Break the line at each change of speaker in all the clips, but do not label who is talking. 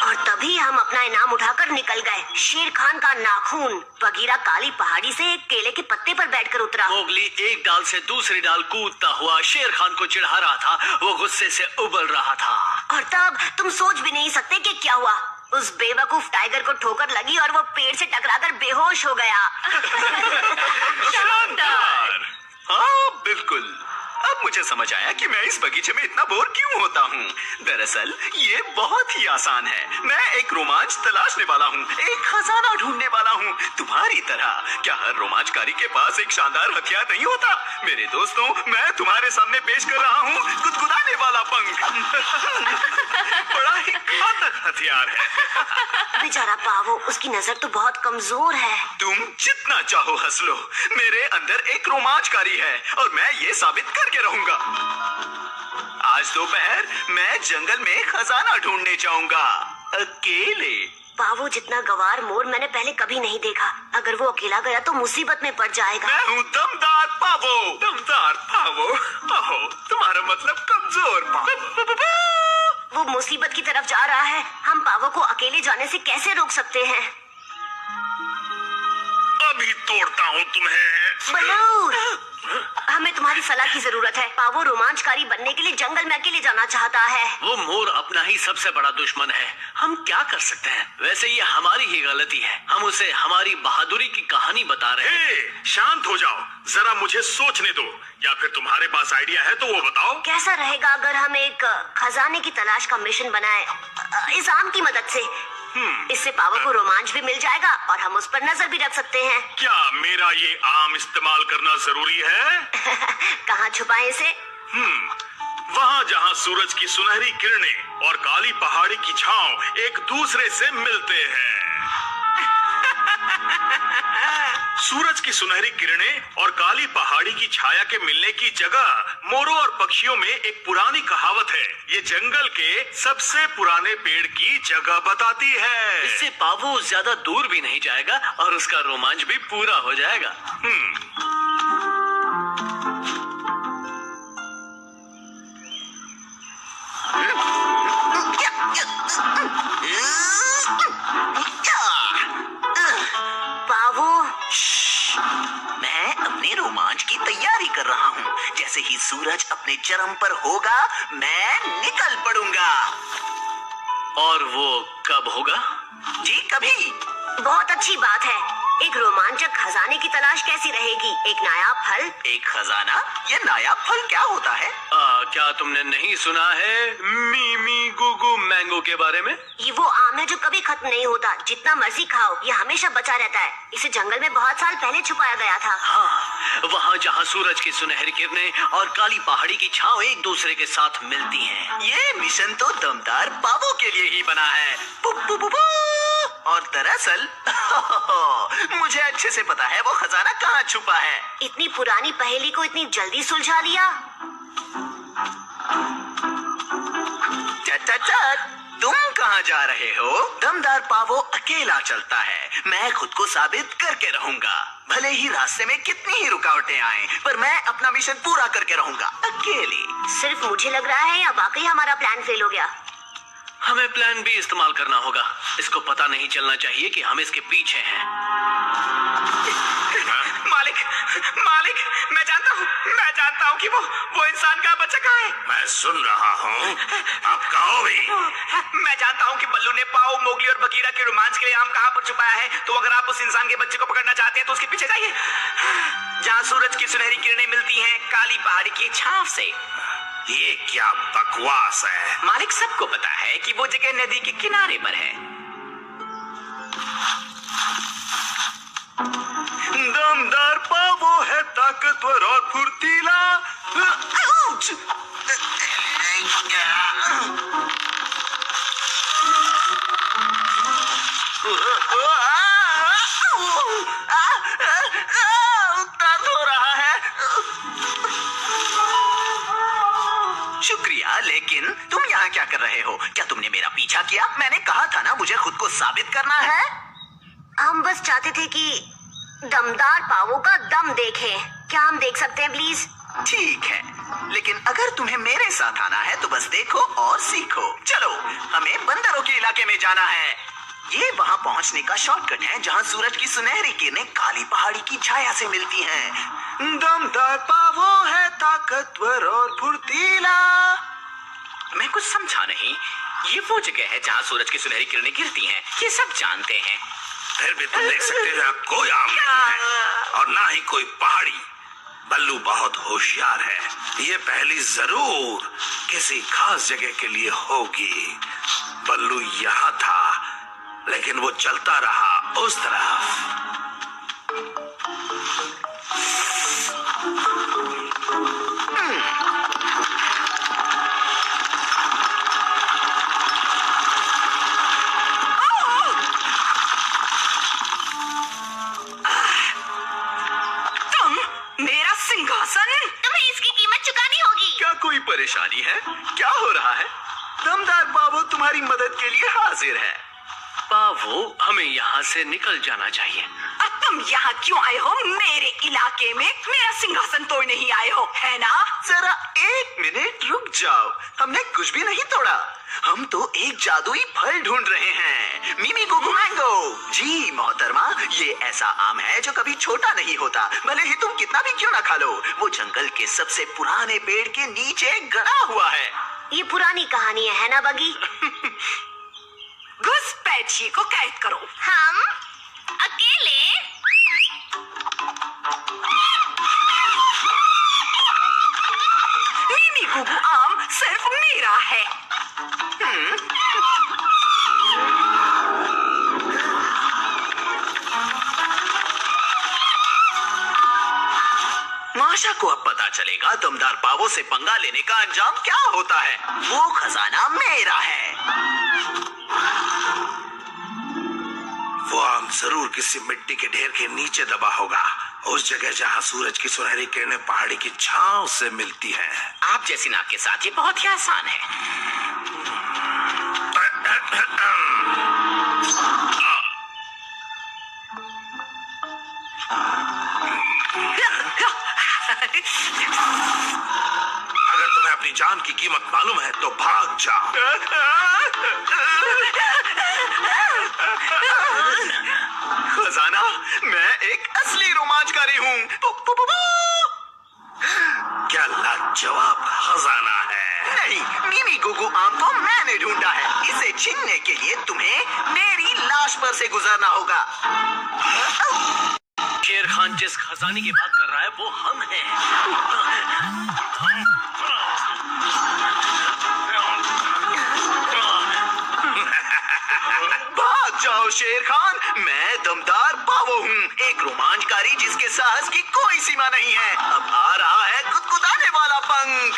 और तभी हम अपना इनाम उठाकर निकल गए। शेर खान का नाखून। बगीरा काली पहाड़ी से एक केले के पत्ते पर बैठकर उतरा।
मोगली एक डाल से दूसरी डाल कूदता हुआ शेर खान को चिढ़ा रहा था। वो गुस्से से उबल रहा था।
और तब तुम सोच भी नहीं सकते कि क्या हुआ। उस बेवकूफ टाइगर को ठोकर लगी और वो पेड़ से टकराकर बेहोश हो गया।
शानदार। हाँ बिल्कुल। अब मुझे समझ आया कि मैं इस बगीचे में इतना बोर क्यों होता हूँ। दरअसल ये बहुत ही आसान है। मैं एक रोमांच तलाशने वाला हूँ, एक खजाना ढूंढने वाला हूँ, तुम्हारी तरह। क्या हर रोमांचकारी के पास एक शानदार हथियार नहीं होता? मेरे दोस्तों, मैं तुम्हारे सामने पेश कर रहा हूँ गुदगुदाने वाला पंख। बड़ा ही घातक हथियार है।
बेचारा पावो, उसकी नजर तो बहुत कमजोर है।
तुम जितना चाहो हंस लो, मेरे अंदर एक रोमांचकारी है और मैं ये साबित करके रहूंगा। आज दोपहर मैं जंगल में खजाना ढूंढने जाऊंगा, अकेले।
पावो जितना गवार मोर मैंने पहले कभी नहीं देखा। अगर वो अकेला गया तो मुसीबत में पड़ जाएगा।
मैं हूँ दमदार पावो। दमदार पावो। ओहो, तुम्हारा मतलब कमजोर पावो।
वो मुसीबत की तरफ जा रहा है। हम पावो को अकेले जाने से कैसे रोक सकते हैं?
अभी तोड़ता हूँ तुम्हें।
बलून, हमें तुम्हारी सलाह की जरूरत है। पावो रोमांचकारी बनने के लिए जंगल में अकेले जाना चाहता है।
वो मोर अपना ही सबसे बड़ा दुश्मन है। हम क्या कर सकते हैं? वैसे ये हमारी ही गलती है। हम उसे हमारी बहादुरी की कहानी बता रहे हैं।
शांत हो जाओ, जरा मुझे सोचने दो। या फिर तुम्हारे पास आइडिया है तो वो बताओ।
कैसा रहेगा अगर हम एक खजाने की तलाश का मिशन बनाए, इस आम की मदद से? इससे पावो को रोमांच भी मिल जाएगा और हम उस पर नजर भी रख सकते हैं।
क्या मेरा ये आम इस्तेमाल करना जरूरी है?
कहाँ छुपाए इसे?
वहाँ जहाँ सूरज की सुनहरी किरणें और काली पहाड़ी की छांव एक दूसरे से मिलते हैं। सूरज की सुनहरी किरणें और काली पहाड़ी की छाया के मिलने की जगह मोरों और पक्षियों में एक पुरानी कहावत है। ये जंगल के सबसे पुराने पेड़ की जगह बताती है।
इससे पावो ज्यादा दूर भी नहीं जाएगा और उसका रोमांच भी पूरा हो जाएगा।
पावो,
मैं अपने रोमांच की तैयारी कर रहा हूँ। जैसे ही सूरज अपने चरम पर होगा, मैं निकल पड़ूंगा।
और वो कब होगा?
जी कभी।
बहुत अच्छी बात है। एक रोमांचक खजाने की तलाश कैसी रहेगी? एक नायाब फल?
एक खजाना? ये नायाब फल क्या होता है?
क्या तुमने नहीं सुना है मीमी गुगु मैंगो के बारे में?
ये वो आम है जो कभी खत्म नहीं होता। जितना मर्जी खाओ, ये हमेशा बचा रहता है। इसे जंगल में बहुत साल पहले छुपाया गया था।
हाँ, वहाँ जहाँ सूरज की सुनहरी किरणें और काली पहाड़ी की छांव एक दूसरे के साथ मिलती हैं।
ये मिशन तो दमदार पावो के लिए ही बना है। पु, पु, पु, पु। और दरअसल मुझे अच्छे से पता है वो खजाना कहाँ छुपा है।
इतनी पुरानी पहेली को इतनी जल्दी सुलझा लिया।
चट, तुम कहाँ जा रहे हो? दमदार पावो अकेला चलता है। मैं खुद को साबित करके रहूंगा। भले ही रास्ते में कितनी ही रुकावटें आए, पर मैं अपना मिशन पूरा करके रहूंगा, अकेले।
सिर्फ मुझे लग रहा है या वाकई हमारा प्लान फेल हो गया?
हमें प्लान बी इस्तेमाल करना होगा। इसको पता नहीं चलना चाहिए कि हम इसके पीछे हैं।
मालिक, मैं जानता हूँ कि वो इंसान का बच्चा कहाँ है। मैं सुन रहा हूँ, आप कहो भी। मैं जानता हूँ कि बल्लू ने पाओ, मोगली और बगीरा के रोमांच के लिए आम कहाँ पर छुपाया है। तो अगर आप उस इंसान के बच्चे को पकड़ना चाहते हैं तो उसके पीछे जाइए, जहाँ सूरज की सुनहरी किरणें मिलती हैं काली पहाड़ी की छांव से। ये क्या बकवास है? मालिक, सबको पता है कि वो जगह नदी के किनारे पर है। दमदार पावो है ताकतवर और फुर्तीला। दर्द हो रहा है। शुक्रिया, लेकिन तुम यहाँ क्या कर रहे हो? क्या तुमने मेरा पीछा किया? मैंने कहा था ना मुझे खुद को साबित करना है।
हम बस चाहते थे कि दमदार पावो का दम देखें। क्या हम देख सकते हैं प्लीज?
ठीक है, लेकिन अगर तुम्हें मेरे साथ आना है तो बस देखो और सीखो। चलो, हमें बंदरों के इलाके में जाना है। ये वहाँ पहुँचने का शॉर्टकट है जहाँ सूरज की सुनहरी किरणें काली पहाड़ी की छाया से मिलती हैं। दमदार पावो है ताकतवर और फुर्तीला।
मैं कुछ समझा नहीं। ये वो जगह है जहाँ सूरज की सुनहरी किरणें गिरती हैं। ये सब जानते हैं।
फिर भी तुम देख सकते हो कोई आम नहीं है और ना ही कोई पहाड़ी। बल्लू बहुत होशियार है। ये पहली जरूर किसी खास जगह के लिए होगी। बल्लू यहाँ था लेकिन वो चलता रहा उस तरफ।
मेरा सिंहासन।
तुम्हें इसकी कीमत चुकानी होगी।
क्या कोई परेशानी है? क्या हो रहा है? दमदार पावो तुम्हारी मदद के लिए हाजिर है।
पावो, हमें यहाँ से निकल जाना चाहिए।
अब तुम यहाँ क्यों आए हो? मेरे इलाके में मेरा सिंहासन तोड़ नहीं आए हो, है ना?
जरा एक मिनट रुक जाओ। हमने कुछ भी नहीं तोड़ा। हम तो एक जादुई फल ढूंढ रहे हैं, मिमी गुगु मैंगो। जी मोहतरमा, ये ऐसा आम है जो कभी छोटा नहीं होता, भले ही तुम कितना भी क्यों ना खा लो। वो जंगल के सबसे पुराने पेड़ के नीचे गड़ा हुआ है।
ये पुरानी कहानी है ना बगी?
घुसपैठिए को कैद करो।
हम अकेले?
मिमी गुगु आम सिर्फ मेरा है।
माशा को अब पता चलेगा दमदार पावो से पंगा लेने का अंजाम क्या होता है। वो खजाना मेरा है।
वो आम जरूर किसी मिट्टी के ढेर के नीचे दबा होगा, उस जगह जहाँ सूरज की सुनहरी किरणें पहाड़ी की छांव से मिलती हैं।
आप जैसी नाव के साथ ये बहुत ही आसान है।
अगर तुम्हें अपनी जान की कीमत मालूम है तो भाग जाओ।
खजाना, मैं एक असली रोमांचकारी हूँ।
क्या लाजवाब खजाना है।
नहीं, मिमी गुगु आम को मैंने ढूंढा है। इसे छीनने के लिए तुम्हें मेरी लाश पर से गुजरना होगा।
शेर खान जिस खजाने की बात कर रहा है वो हम हैं।
भाग जाओ शेर खान, मैं दमदार पावो हूँ, एक रोमांचकारी जिसके साहस की कोई सीमा नहीं है। अब आ रहा है गुदगुदाने वाला पंख।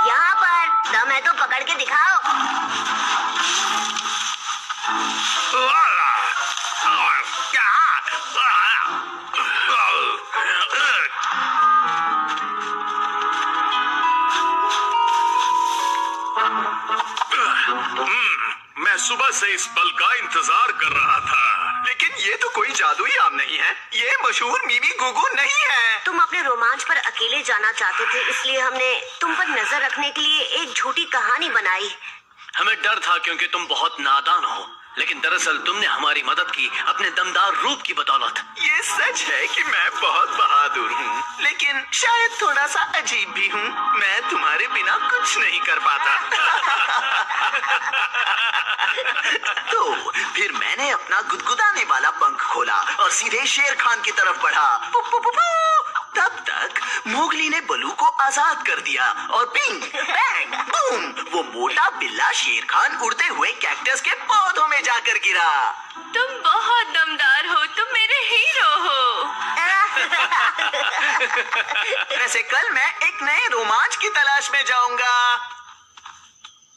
यहाँ पर दम है तो पकड़ के दिखाओ।
मैं सुबह से इस पल का इंतजार कर रहा था।
लेकिन ये तो कोई जादुई आम नहीं है, ये मशहूर मिमी गुगु नहीं है।
तुम अपने रोमांच पर अकेले जाना चाहते थे, इसलिए हमने तुम पर नजर रखने के लिए एक झूठी कहानी बनाई।
हमें डर था क्योंकि तुम बहुत नादान हो, लेकिन दरअसल तुमने हमारी मदद की अपने दमदार रूप की बदौलत।
ये सच है कि मैं बहुत बहादुर हूँ, लेकिन शायद थोड़ा सा अजीब भी हूँ। मैं तुम्हारे बिना कुछ नहीं कर पाता। तो फिर मैंने अपना गुदगुदाने वाला पंख खोला और सीधे शेर खान की तरफ बढ़ा। पु, पु, पु, पु। तब तक मोगली ने बलू को आजाद कर दिया और पिंग बैंग बूम वो मोटा बिल्ला शेर खान उड़ते हुए कैक्टस के पौधों में जाकर गिरा।
तुम बहुत दमदार हो, तुम मेरे हीरो हो।
वैसे कल मैं एक नए रोमांच की तलाश में जाऊंगा।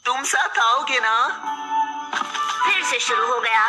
तुम साथ आओगे ना?
फिर से शुरू हो गया।